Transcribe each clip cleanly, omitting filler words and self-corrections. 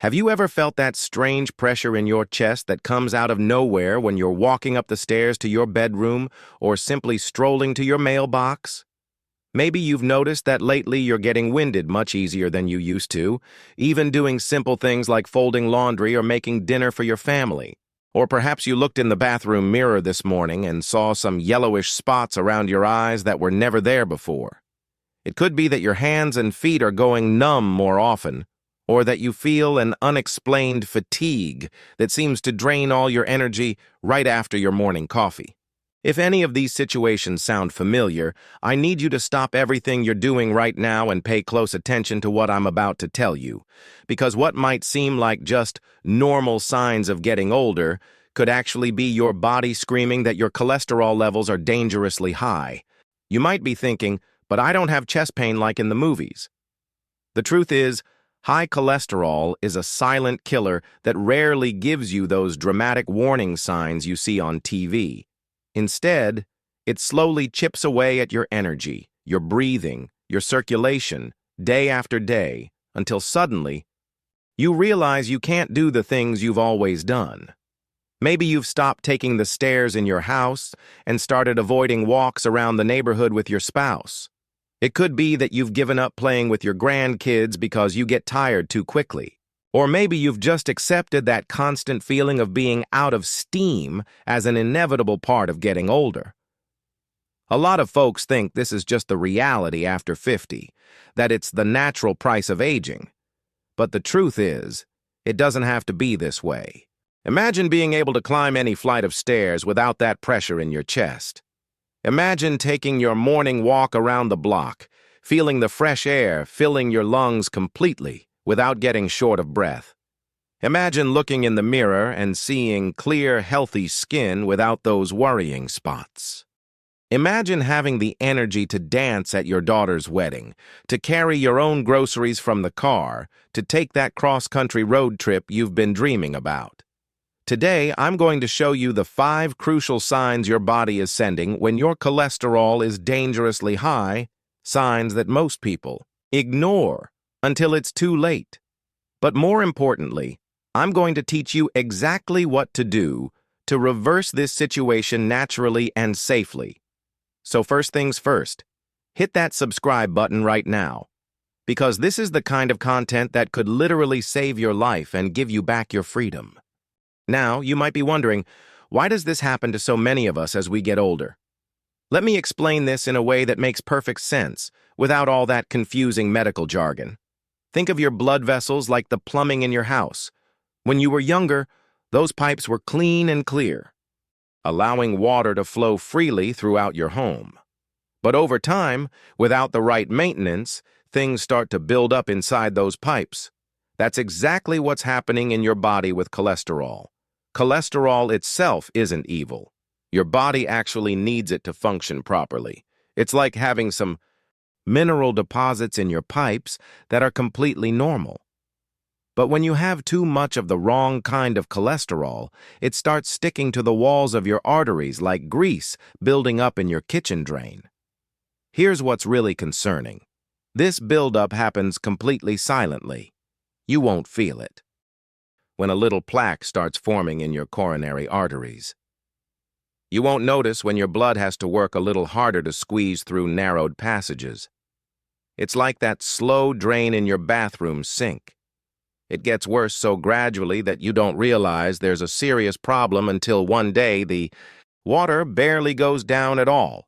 Have you ever felt that strange pressure in your chest that comes out of nowhere when you're walking up the stairs to your bedroom or simply strolling to your mailbox? Maybe you've noticed that lately you're getting winded much easier than you used to, even doing simple things like folding laundry or making dinner for your family. Or perhaps you looked in the bathroom mirror this morning and saw some yellowish spots around your eyes that were never there before. It could be that your hands and feet are going numb more often, or that you feel an unexplained fatigue that seems to drain all your energy right after your morning coffee. If any of these situations sound familiar, I need you to stop everything you're doing right now and pay close attention to what I'm about to tell you, because what might seem like just normal signs of getting older could actually be your body screaming that your cholesterol levels are dangerously high. You might be thinking, but I don't have chest pain like in the movies. The truth is, high cholesterol is a silent killer that rarely gives you those dramatic warning signs you see on TV. Instead, it slowly chips away at your energy, your breathing, your circulation, day after day, until suddenly, you realize you can't do the things you've always done. Maybe you've stopped taking the stairs in your house and started avoiding walks around the neighborhood with your spouse. It could be that you've given up playing with your grandkids because you get tired too quickly. Or maybe you've just accepted that constant feeling of being out of steam as an inevitable part of getting older. A lot of folks think this is just the reality after 50, that it's the natural price of aging. But the truth is, it doesn't have to be this way. Imagine being able to climb any flight of stairs without that pressure in your chest. Imagine taking your morning walk around the block, feeling the fresh air filling your lungs completely without getting short of breath. Imagine looking in the mirror and seeing clear, healthy skin without those worrying spots. Imagine having the energy to dance at your daughter's wedding, to carry your own groceries from the car, to take that cross-country road trip you've been dreaming about. Today, I'm going to show you the 5 crucial signs your body is sending when your cholesterol is dangerously high, signs that most people ignore until it's too late. But more importantly, I'm going to teach you exactly what to do to reverse this situation naturally and safely. So first things first, hit that subscribe button right now, because this is the kind of content that could literally save your life and give you back your freedom. Now, you might be wondering, why does this happen to so many of us as we get older? Let me explain this in a way that makes perfect sense, without all that confusing medical jargon. Think of your blood vessels like the plumbing in your house. When you were younger, those pipes were clean and clear, allowing water to flow freely throughout your home. But over time, without the right maintenance, things start to build up inside those pipes. That's exactly what's happening in your body with cholesterol. Cholesterol itself isn't evil. Your body actually needs it to function properly. It's like having some mineral deposits in your pipes that are completely normal. But when you have too much of the wrong kind of cholesterol, it starts sticking to the walls of your arteries like grease building up in your kitchen drain. Here's what's really concerning. This buildup happens completely silently. You won't feel it. When a little plaque starts forming in your coronary arteries. You won't notice when your blood has to work a little harder to squeeze through narrowed passages. It's like that slow drain in your bathroom sink. It gets worse so gradually that you don't realize there's a serious problem until one day the water barely goes down at all.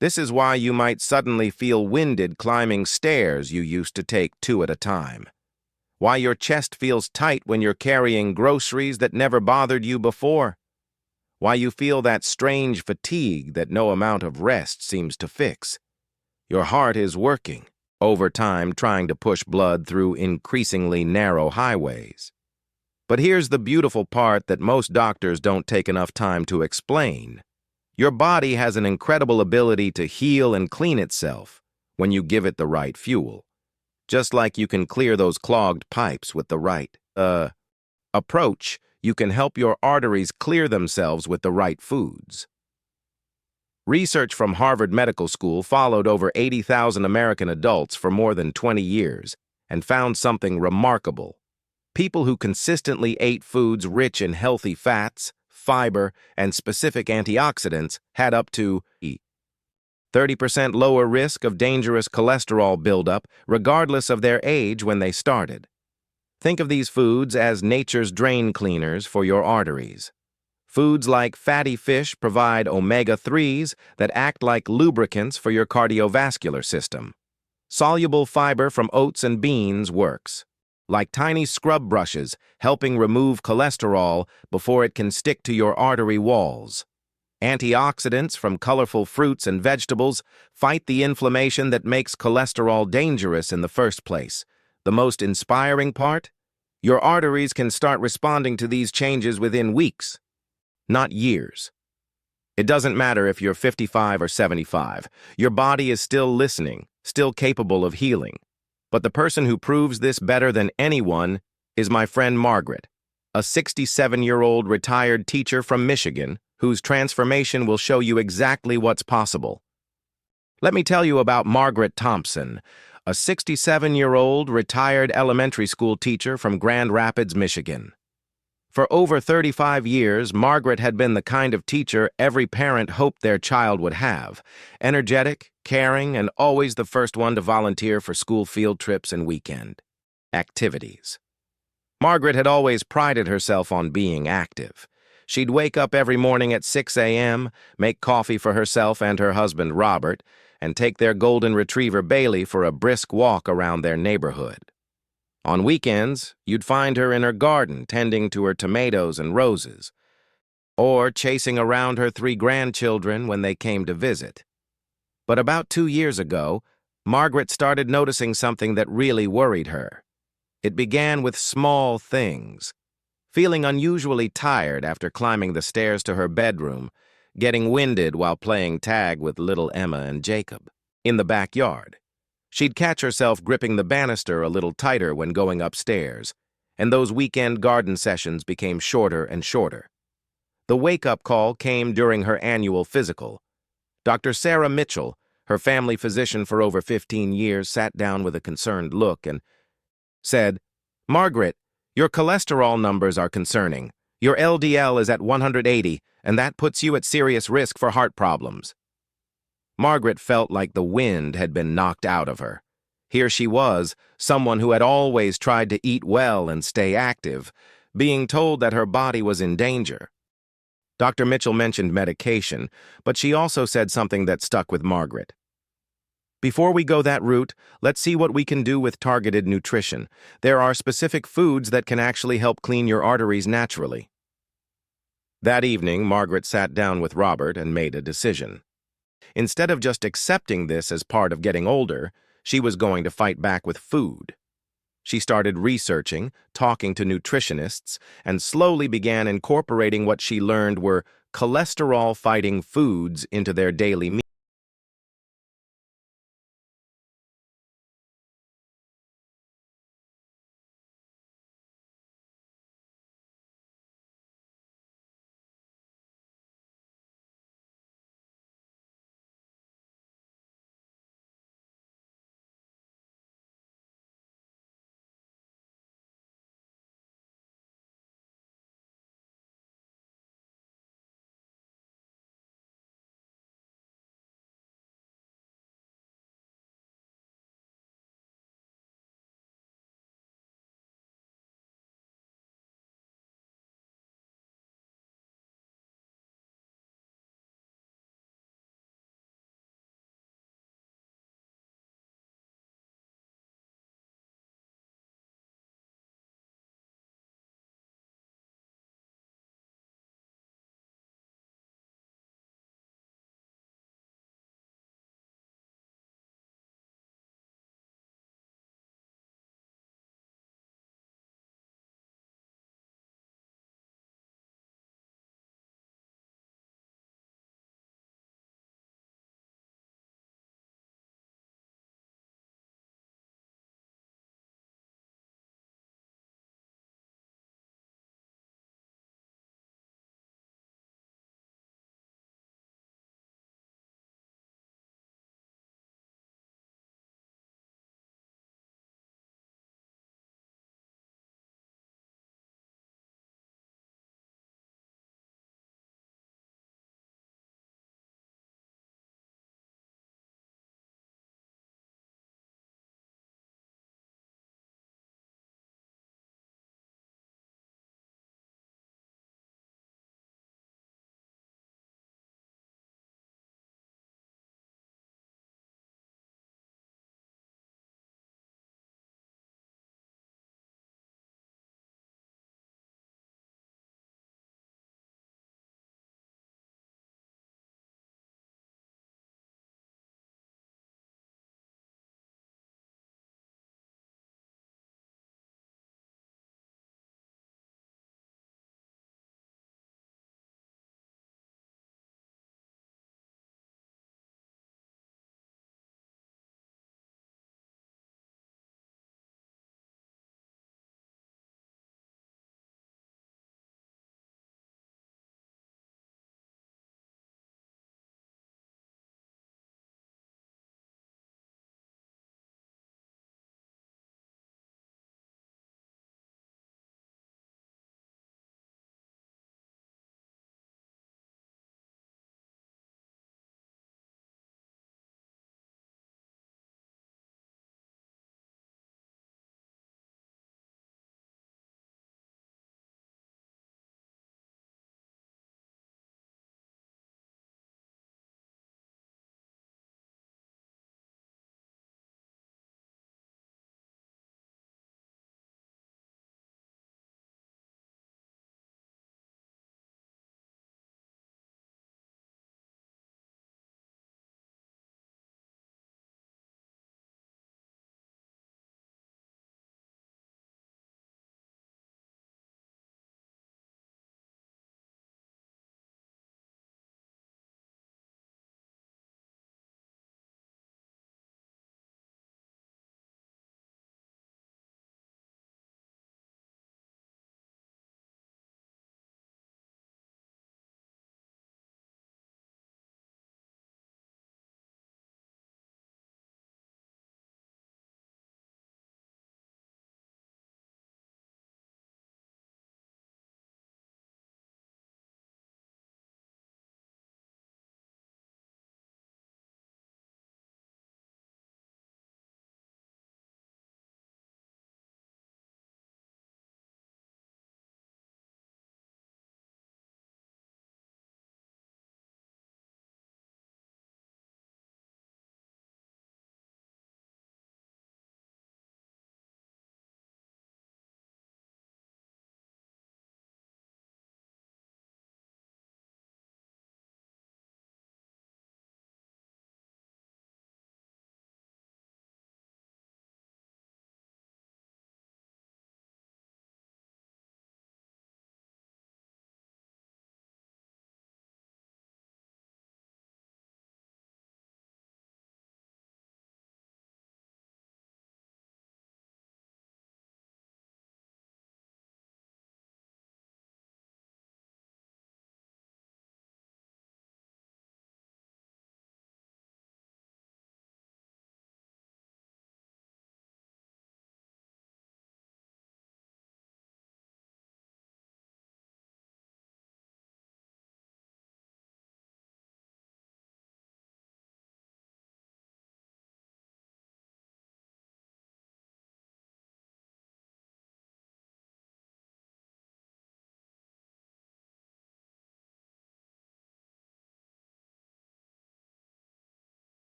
This is why you might suddenly feel winded climbing stairs you used to take 2 at a time. Why your chest feels tight when you're carrying groceries that never bothered you before. Why you feel that strange fatigue that no amount of rest seems to fix. Your heart is working overtime trying to push blood through increasingly narrow highways. But here's the beautiful part that most doctors don't take enough time to explain. Your body has an incredible ability to heal and clean itself when you give it the right fuel. Just like you can clear those clogged pipes with the right approach, you can help your arteries clear themselves with the right foods. Research from Harvard Medical School followed over 80,000 American adults for more than 20 years and found something remarkable. People who consistently ate foods rich in healthy fats, fiber, and specific antioxidants had up to 30% lower risk of dangerous cholesterol buildup regardless of their age when they started. Think of these foods as nature's drain cleaners for your arteries. Foods like fatty fish provide omega-3s that act like lubricants for your cardiovascular system. Soluble fiber from oats and beans works, like tiny scrub brushes, helping remove cholesterol before it can stick to your artery walls. Antioxidants from colorful fruits and vegetables fight the inflammation that makes cholesterol dangerous in the first place. The most inspiring part? Your arteries can start responding to these changes within weeks, not years. It doesn't matter if you're 55 or 75. Your body is still listening, still capable of healing. But the person who proves this better than anyone is my friend Margaret, a 67-year-old retired teacher from Michigan whose transformation will show you exactly what's possible. Let me tell you about Margaret Thompson, a 67-year-old retired elementary school teacher from Grand Rapids, Michigan. For over 35 years, Margaret had been the kind of teacher every parent hoped their child would have: energetic, caring, and always the first one to volunteer for school field trips and weekend activities. Margaret had always prided herself on being active. She'd wake up every morning at 6 a.m., make coffee for herself and her husband Robert, and take their golden retriever Bailey for a brisk walk around their neighborhood. On weekends, you'd find her in her garden tending to her tomatoes and roses, or chasing around her 3 grandchildren when they came to visit. But about 2 years ago, Margaret started noticing something that really worried her. It began with small things. Feeling unusually tired after climbing the stairs to her bedroom, getting winded while playing tag with little Emma and Jacob in the backyard. She'd catch herself gripping the banister a little tighter when going upstairs, and those weekend garden sessions became shorter and shorter. The wake-up call came during her annual physical. Dr. Sarah Mitchell, her family physician for over 15 years, sat down with a concerned look and said, "Margaret, your cholesterol numbers are concerning. Your LDL is at 180, and that puts you at serious risk for heart problems." Margaret felt like the wind had been knocked out of her. Here she was, someone who had always tried to eat well and stay active, being told that her body was in danger. Dr. Mitchell mentioned medication, but she also said something that stuck with Margaret. "Before we go that route, let's see what we can do with targeted nutrition. There are specific foods that can actually help clean your arteries naturally." That evening, Margaret sat down with Robert and made a decision. Instead of just accepting this as part of getting older, she was going to fight back with food. She started researching, talking to nutritionists, and slowly began incorporating what she learned were cholesterol-fighting foods into their daily meals.